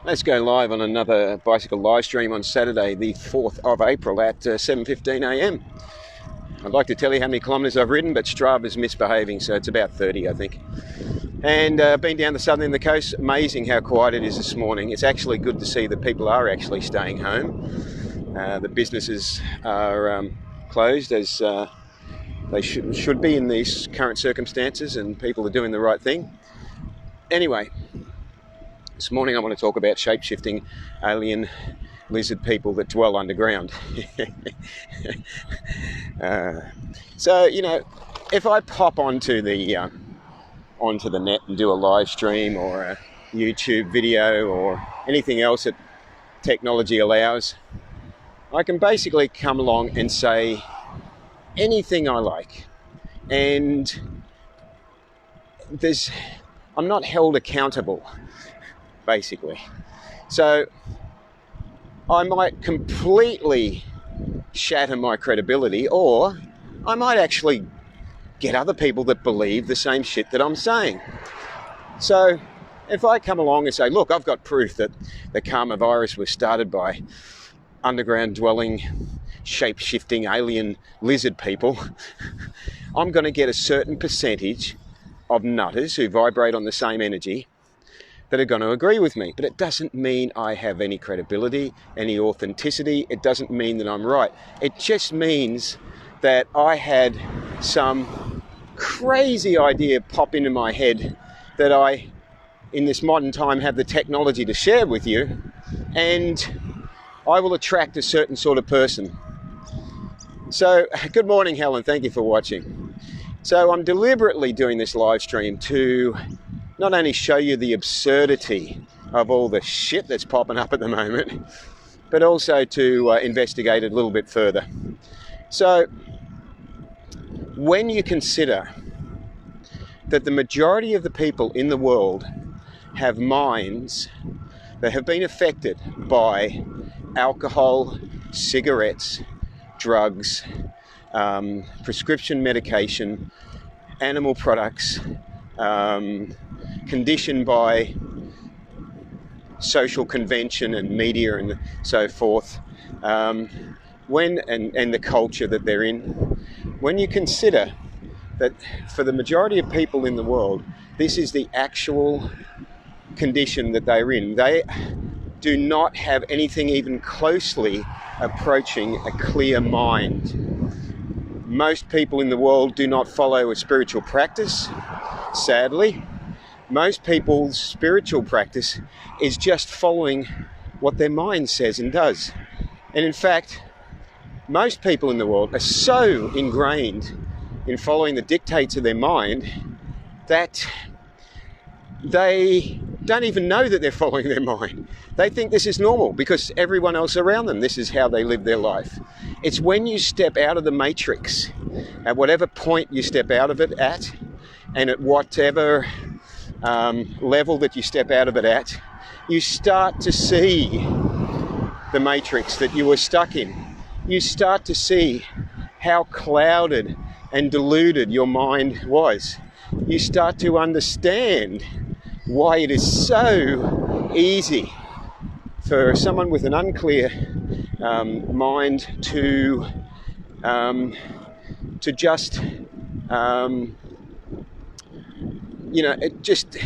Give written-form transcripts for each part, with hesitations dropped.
Let's go live on another bicycle live stream on Saturday, the 4th of April at 7:15 a.m. I'd like to tell you how many kilometres I've ridden, but Strava's misbehaving, so it's about 30, I think. And been down the southern end of the coast. Amazing how quiet it is this morning. It's actually good to see that people are actually staying home. The businesses are closed as they should be in these current circumstances, and people are doing the right thing. Anyway, this morning I want to talk about shape-shifting alien lizard people that dwell underground. So, you know, if I pop onto the net and do a live stream or a YouTube video or anything else that technology allows, I can basically come along and say anything I like. And I'm not held accountable, basically. So I might completely shatter my credibility, or I might actually get other people that believe the same shit that I'm saying. So if I come along and say, look, I've got proof that the Karmavirus was started by underground dwelling, shape-shifting alien lizard people, I'm going to get a certain percentage of nutters who vibrate on the same energy that are going to agree with me. But it doesn't mean I have any credibility, any authenticity. It doesn't mean that I'm right. It just means that I had some crazy idea pop into my head that I, in this modern time, have the technology to share with you, and I will attract a certain sort of person. So, good morning, Helen. Thank you for watching. So I'm deliberately doing this live stream to not only show you the absurdity of all the shit that's popping up at the moment, but also to investigate it a little bit further. So when you consider that the majority of the people in the world have minds that have been affected by alcohol, cigarettes, drugs, prescription medication, animal products, conditioned by social convention and media and so forth, and the culture that they're in, when you consider that for the majority of people in the world, this is the actual condition that they're in. They do not have anything even closely approaching a clear mind. Most people in the world do not follow a spiritual practice, sadly. Most people's spiritual practice is just following what their mind says and does. And in fact, most people in the world are so ingrained in following the dictates of their mind that they don't even know that they're following their mind. They think this is normal because everyone else around them, this is how they live their life. It's when you step out of the matrix, at whatever point you step out of it at, and at whatever level that you step out of it at, you start to see the matrix that you were stuck in. You start to see how clouded and deluded your mind was. You start to understand why it is so easy for someone with an unclear mind to just just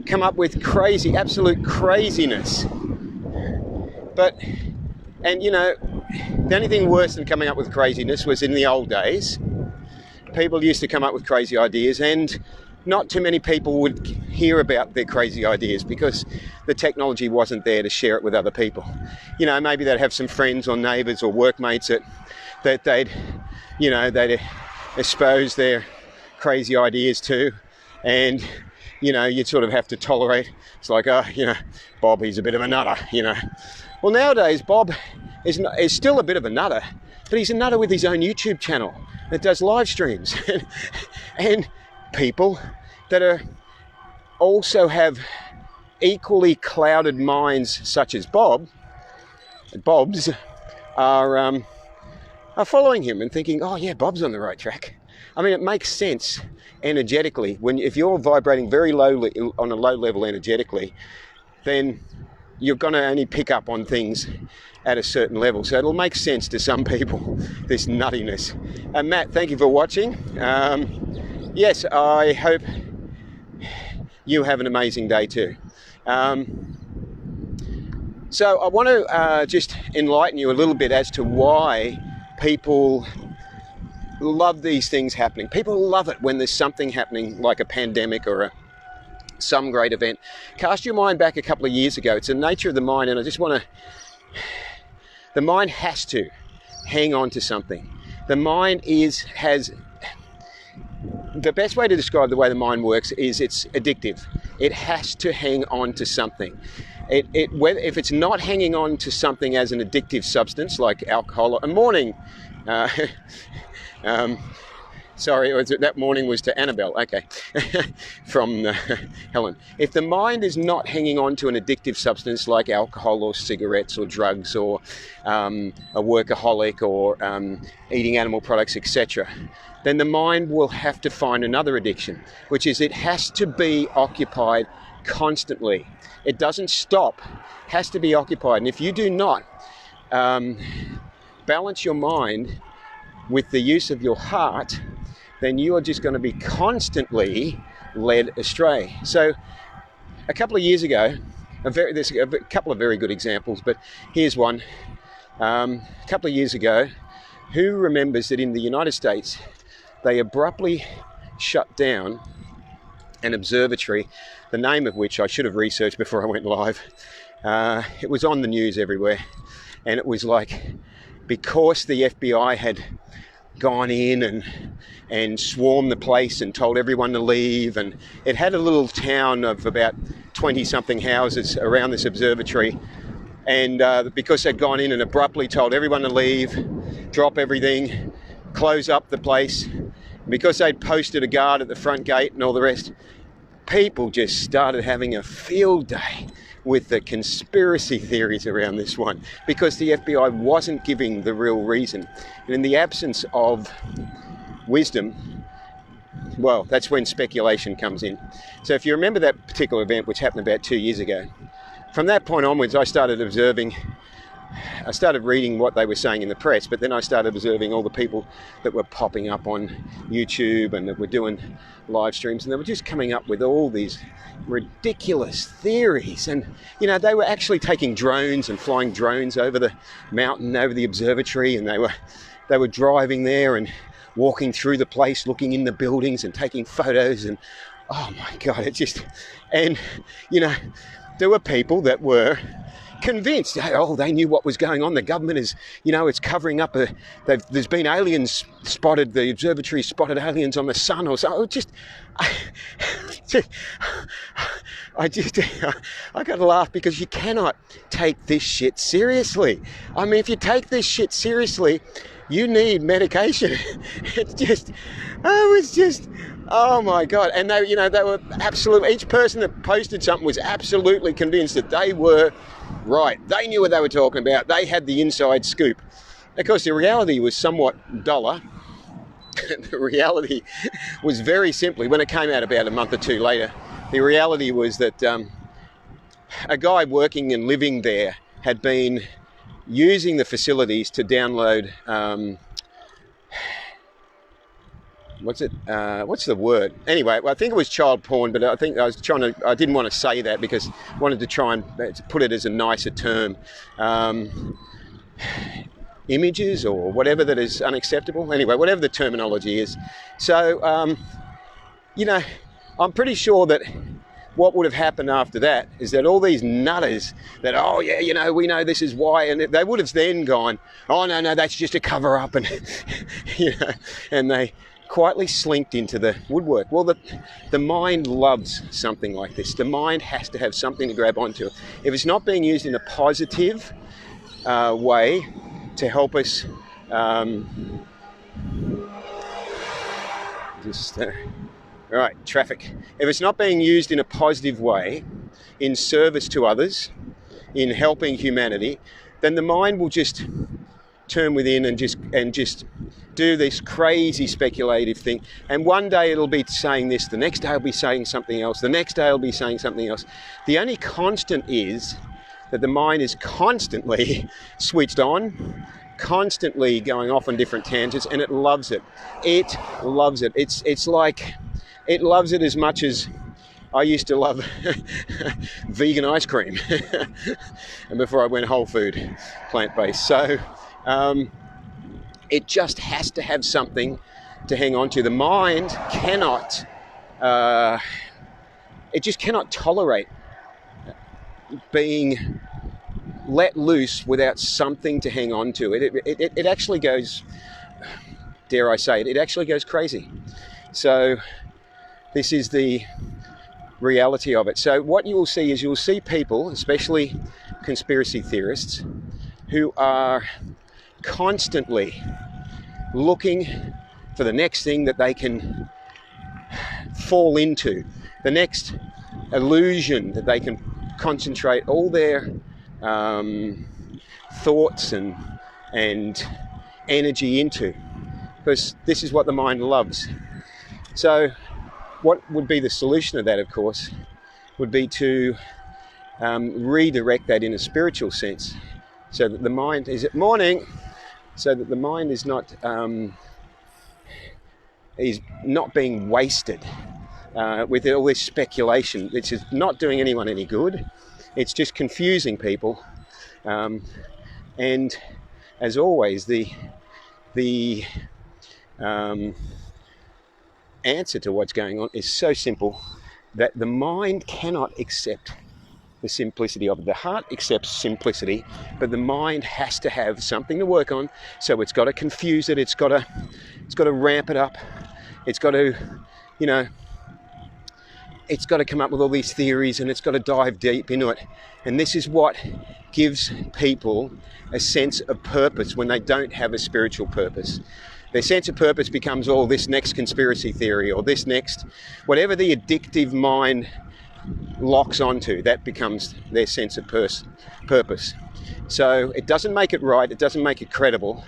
come up with absolute craziness. And the only thing worse than coming up with craziness was in the old days. People used to come up with crazy ideas, and not too many people would hear about their crazy ideas because the technology wasn't there to share it with other people. Maybe they'd have some friends or neighbours or workmates that they'd expose their crazy ideas to, and you'd sort of have to tolerate. It's like, Bob, he's a bit of a nutter, Well, nowadays Bob is still a bit of a nutter, but he's a nutter with his own YouTube channel that does live streams. And people that also have equally clouded minds, such as Bob's, are following him and thinking, oh yeah, Bob's on the right track. I mean, it makes sense energetically. If you're vibrating very lowly, on a low level energetically, then you're going to only pick up on things at a certain level. So it'll make sense to some people, this nuttiness. Matt, thank you for watching. Yes, I hope you have an amazing day too. So I want to just enlighten you a little bit as to why people love these things happening. People love it when there's something happening like a pandemic or some great event. Cast your mind back a couple of years ago. It's the nature of the mind, and I just want to... The mind has to hang on to something. The mind has... The best way to describe the way the mind works is it's addictive. It has to hang on to something. If it's not hanging on to something as an addictive substance like alcohol... Morning! Sorry, that morning was to Annabelle, okay, from Helen. If the mind is not hanging on to an addictive substance like alcohol or cigarettes or drugs or a workaholic or eating animal products, etc., then the mind will have to find another addiction, which is it has to be occupied constantly. It doesn't stop, has to be occupied. And if you do not balance your mind with the use of your heart, then you are just going to be constantly led astray. So a couple of years ago, there's a couple of very good examples, but here's one. A couple of years ago, who remembers that in the United States, they abruptly shut down an observatory, the name of which I should have researched before I went live. It was on the news everywhere, and it was like, because the FBI had gone in and swarmed the place and told everyone to leave, and it had a little town of about 20-something houses around this observatory, and because they'd gone in and abruptly told everyone to leave, drop everything, close up the place, because they'd posted a guard at the front gate and all the rest, people just started having a field day with the conspiracy theories around this one, because the FBI wasn't giving the real reason. And in the absence of wisdom, well, that's when speculation comes in. So if you remember that particular event, which happened about 2 years ago, from that point onwards, I started reading what they were saying in the press, but then I started observing all the people that were popping up on YouTube and that were doing live streams, and they were just coming up with all these ridiculous theories. And, you know, they were actually taking drones and flying drones over the mountain, over the observatory, and they were driving there and walking through the place, looking in the buildings and taking photos, and oh my God, and, you know, there were people that were convinced, oh, they knew what was going on. The government is, you know, it's covering up. There's been aliens spotted. The observatory spotted aliens on the sun or so. I got to laugh, because you cannot take this shit seriously. I mean, if you take this shit seriously, you need medication. Oh my God. And they were absolutely, each person that posted something was absolutely convinced that they were right. They knew what they were talking about. They had the inside scoop. Of course, the reality was somewhat duller. The reality was very simply, when it came out about a month or two later, the reality was that a guy working and living there had been using the facilities to download, what's the word? Anyway, I think it was child porn, but I didn't want to say that because I wanted to try and put it as a nicer term. Images or whatever that is unacceptable. Anyway, whatever the terminology is. So, you know, I'm pretty sure that what would have happened after that is that all these nutters that, oh yeah, you know, we know this is why, and they would have then gone, oh no, that's just a cover up, and you know, and they quietly slinked into the woodwork. Well, the mind loves something like this. The mind has to have something to grab onto. If it's not being used in a positive way to help us right, traffic. If it's not being used in a positive way, in service to others, in helping humanity, then the mind will just turn within and just do this crazy speculative thing. And one day it'll be saying this, the next day it'll be saying something else, the next day it'll be saying something else. The only constant is that the mind is constantly switched on, constantly going off on different tangents, and it loves it. It loves it. It's like it loves it as much as I used to love vegan ice cream and before I went whole food, plant-based. So it just has to have something to hang on to. The mind cannot, it just cannot tolerate being let loose without something to hang on to. It actually goes, dare I say it actually goes crazy. So this is the reality of it. So what you will see is you'll see people, especially conspiracy theorists, who are constantly looking for the next thing that they can fall into, the next illusion that they can concentrate all their thoughts and energy into, because this is what the mind loves. So what would be the solution to that, of course, would be to redirect that in a spiritual sense, so that the mind is so that the mind is not being wasted with all this speculation. It's just not doing anyone any good. It's just confusing people. And as always, the answer to what's going on is so simple that the mind cannot accept the simplicity of it. The heart accepts simplicity, but the mind has to have something to work on. So it's got to confuse it. It's got to ramp it up. It's got to, it's got to come up with all these theories, and it's got to dive deep into it. And this is what gives people a sense of purpose when they don't have a spiritual purpose. Their sense of purpose becomes all this next conspiracy theory or this next, whatever the addictive mind locks onto, that becomes their sense of purpose. So it doesn't make it right, it doesn't make it credible.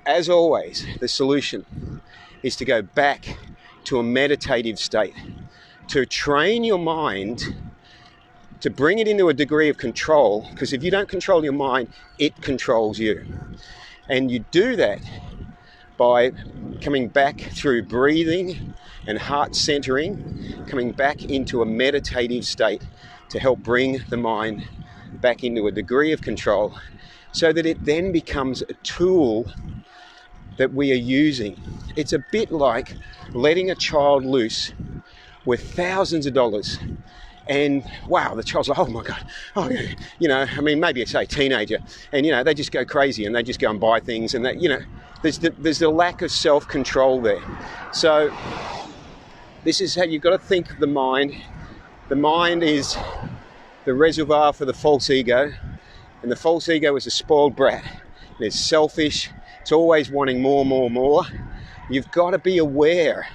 As always, the solution is to go back to a meditative state, to train your mind, to bring it into a degree of control, because if you don't control your mind, it controls you. And you do that by coming back through breathing and heart centering, coming back into a meditative state to help bring the mind back into a degree of control, so that it then becomes a tool that we are using. It's a bit like letting a child loose with thousands of dollars, and wow, the child's like, oh my God, maybe it's a teenager, and they just go crazy and they just go and buy things, and that, there's the lack of self-control there. So this is how you've got to think of the mind. The mind is the reservoir for the false ego, and the false ego is a spoiled brat. It's selfish. It's always wanting more. You've got to be aware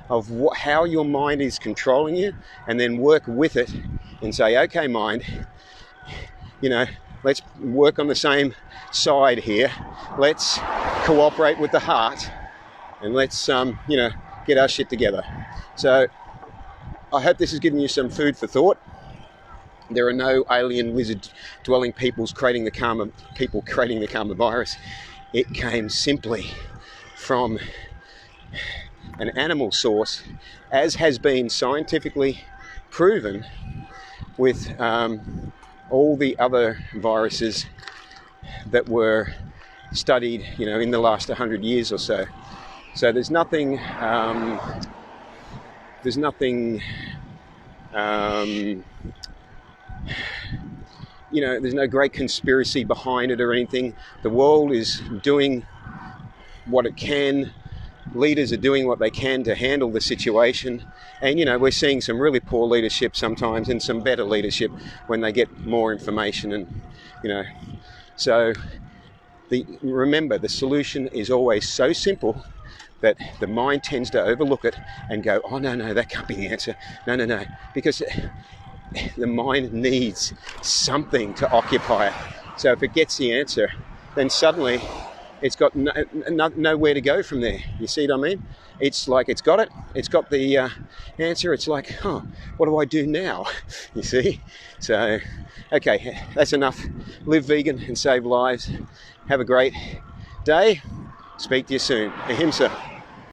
of how your mind is controlling you, and then work with it and say, okay, mind, let's work on the same side here. Let's cooperate with the heart, and let's, get our shit together. So I hope this has given you some food for thought. There are no alien lizard-dwelling people creating the Karmavirus. It came simply from an animal source, as has been scientifically proven with all the other viruses that were studied, in the last 100 years or so. So there's nothing there's no great conspiracy behind it or anything. The world is doing what it can. Leaders are doing what they can to handle the situation. And, we're seeing some really poor leadership sometimes, and some better leadership when they get more information. And, so remember, the solution is always so simple that the mind tends to overlook it and go, oh, no, that can't be the answer. No. Because the mind needs something to occupy it. So if it gets the answer, then suddenly it's got nowhere to go from there. You see what I mean? It's like it's got the answer. It's like, what do I do now? You see? So, okay, that's enough. Live vegan and save lives. Have a great day. Speak to you soon. Ahimsa.